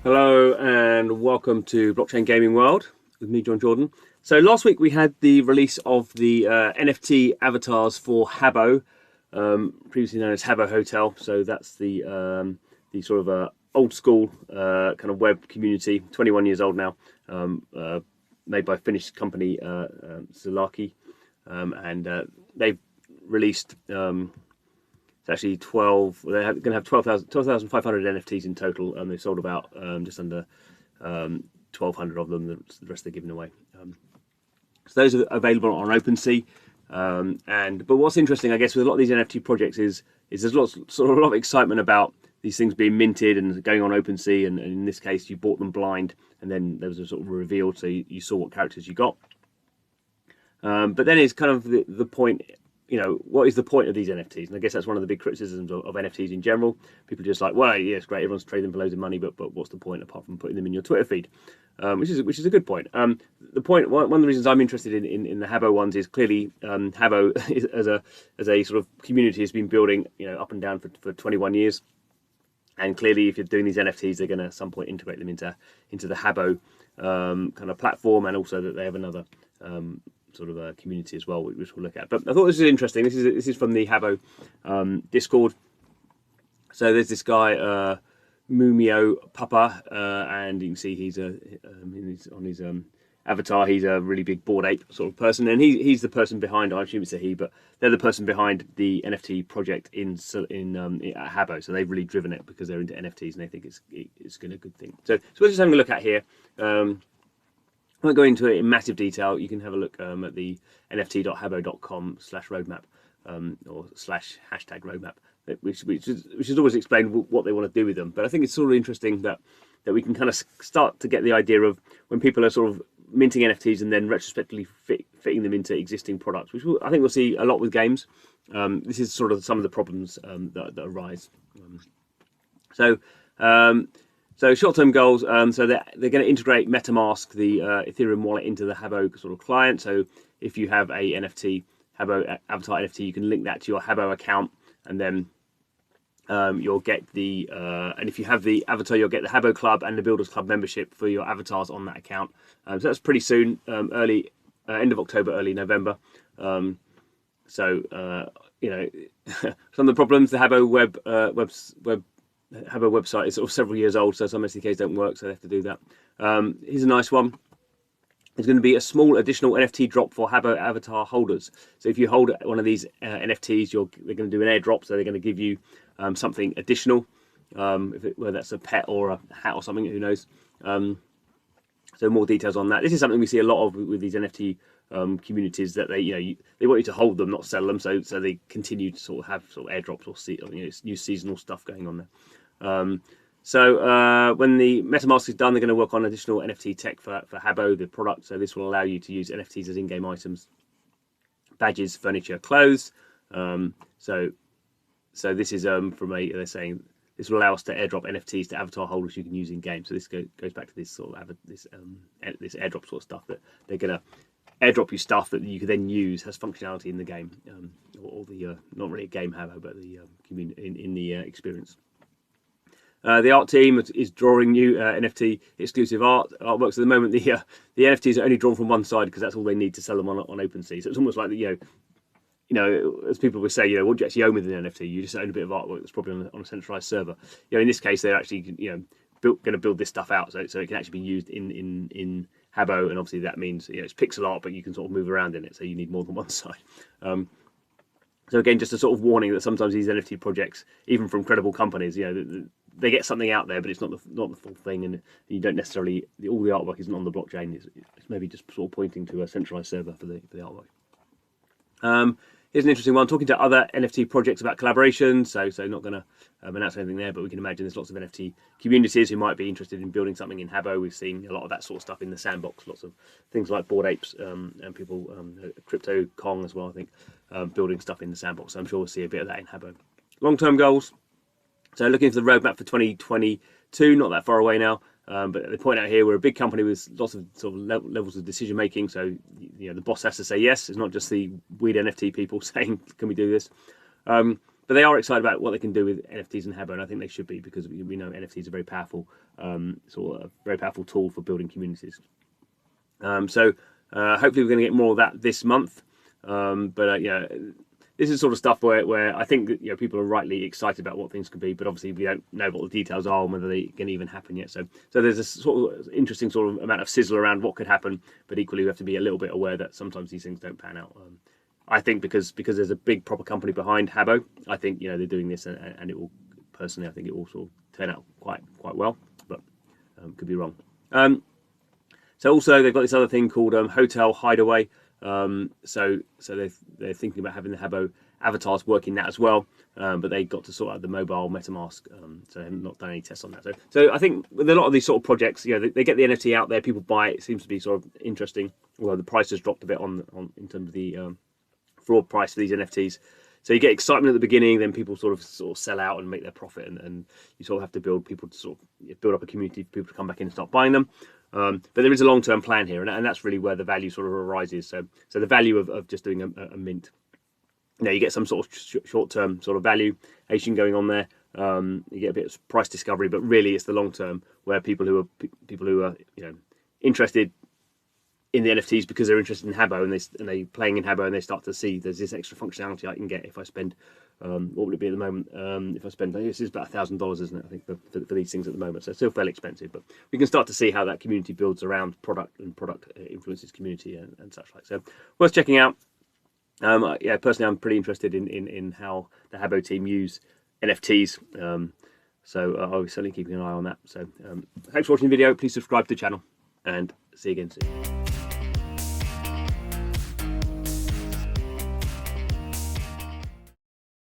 Hello and welcome to Blockchain Gaming World with me, John Jordan. So last week we had the release of the NFT avatars for Habbo, previously known as Habbo Hotel. So that's the sort of old school kind of web community, 21 years old now, made by Finnish company Zalaki, and they've released. It's actually 12. They're going to have 12,500 NFTs in total, and they've sold about just under 1,200 of them. The rest they're giving away. So those are available on OpenSea. But what's interesting, I guess, with a lot of these NFT projects is there's a lot of excitement about these things being minted and going on OpenSea. And in this case, you bought them blind, and then there was a sort of reveal, so you saw what characters you got. But then it's kind of the point. What is the point of these NFTs? And I guess that's one of the big criticisms of NFTs in general. People are just like, well, yeah, it's great, everyone's trading for loads of money, but what's the point apart from putting them in your Twitter feed? Which is a good point. The point, one of the reasons I'm interested in the Habbo ones is clearly Habbo as a sort of community has been building up and down for 21 years, and clearly if you're doing these NFTs, they're going to at some point integrate them into the Habbo kind of platform, and also that they have another sort of a community as well, which we'll look at. But I thought this was interesting. This is from the Habbo Discord. So there's this guy Mumio Papa, and you can see he's on his avatar. He's a really big Bored Ape sort of person, and he's the person behind. I assume it's a he, but they're the person behind the NFT project in at Habbo. So they've really driven it because they're into NFTs and they think it's a good thing. So we're just having a look at here. I won't go into it in massive detail. You can have a look at the nft.habbo.com/roadmap or /roadmap, which is always explained what they want to do with them. But I think it's sort of interesting that we can kind of start to get the idea of when people are sort of minting NFTs and then retrospectively fitting them into existing products, which I think we'll see a lot with games. This is sort of some of the problems that arise. So short-term goals, so they're going to integrate MetaMask, the Ethereum wallet, into the Habbo sort of client. So if you have a NFT, Habbo avatar NFT, you can link that to your Habbo account, and then you'll get the, and if you have the avatar, you'll get the Habbo Club and the Builders Club membership for your avatars on that account. So that's pretty soon, early end of October, early November. Some of the problems, the Habbo web Habbo website is sort of several years old, so some SDKs don't work, so they have to do that. Here's a nice one. There's going to be a small additional NFT drop for Habbo avatar holders. So if you hold one of these NFTs, they're going to do an airdrop, so they're going to give you something additional, whether that's a pet or a hat or something, who knows. So more details on that. This is something we see a lot of with these NFT communities, that they want you to hold them, not sell them, so they continue to sort of have sort of airdrops or new seasonal stuff going on there. When the MetaMask is done, they're going to work on additional NFT tech for Habbo, the product. So this will allow you to use NFTs as in-game items, badges, furniture, clothes. So this is they're saying this will allow us to airdrop NFTs to avatar holders you can use in game. So this goes back to this sort of this airdrop sort of stuff, that they're going to airdrop you stuff that you can then use, has functionality in the game, or the not really a game Habbo, but the community in the experience. The art team is drawing new NFT exclusive artworks. At the moment, the NFTs are only drawn from one side because that's all they need to sell them on OpenSea. So it's almost like as people would say, what do you actually own with an NFT? You just own a bit of artwork that's probably on a centralized server. In this case, they're actually going to build this stuff out so it can actually be used in Habbo, and obviously that means it's pixel art, but you can sort of move around in it, so you need more than one side. So again, just a sort of warning that sometimes these NFT projects, even from credible companies, they get something out there, but it's not the full thing, and you don't necessarily, all the artwork isn't on the blockchain. It's maybe just sort of pointing to a centralized server for the artwork. Here's an interesting one, talking to other NFT projects about collaboration. So not going to announce anything there, but we can imagine there's lots of NFT communities who might be interested in building something in Habbo. We've seen a lot of that sort of stuff in the sandbox, lots of things like Bored Apes and people, Crypto Kong as well, I think, building stuff in the sandbox. So I'm sure we'll see a bit of that in Habbo. Long-term goals. So looking for the roadmap for 2022, not that far away now. But they point out here we're a big company with lots of sort of levels of decision making. So the boss has to say yes. It's not just the weird NFT people saying, "Can we do this?" but they are excited about what they can do with NFTs and Habbo, and I think they should be, because we know NFTs are very powerful, sort of a very powerful tool for building communities. So hopefully we're going to get more of that this month. But yeah, this is sort of stuff where I think that, you know, people are rightly excited about what things could be, but obviously we don't know what the details are and whether they can even happen yet. So there's a sort of interesting sort of amount of sizzle around what could happen, but equally we have to be a little bit aware that sometimes these things don't pan out. I think because there's a big proper company behind Habbo, I think, you know, they're doing this, and it will, personally, I think it will sort of turn out quite well, but could be wrong. So also they've got this other thing called Hotel Hideaway. So they're thinking about having the Habbo avatars working that as well, but they got to sort out the mobile MetaMask, so they have not done any tests on that. So I think with a lot of these sort of projects, you know, they get the NFT out there, people buy it. It seems to be sort of interesting. Although the price has dropped a bit on in terms of the fraud price for these NFTs. So you get excitement at the beginning, then people sort of sell out and make their profit, and you sort of have to build up a community for people to come back in and start buying them. But there is a long-term plan here, and that's really where the value sort of arises. So the value of just doing a mint, you know, you get some sort of short-term sort of valuation going on there. You get a bit of price discovery, but really it's the long-term where people who are you know, interested in the NFTs because they're interested in Habbo, and they playing in Habbo, and they start to see there's this extra functionality I can get if I spend what would it be at the moment? If I spend, this is about $1,000, isn't it? I think for these things at the moment, so it's still fairly expensive, but we can start to see how that community builds around product, and product influences community and such like. So worth checking out. Yeah, personally, I'm pretty interested in how the Habbo team use NFTs. So I'll be certainly keeping an eye on that. So thanks for watching the video. Please subscribe to the channel, and see you again soon.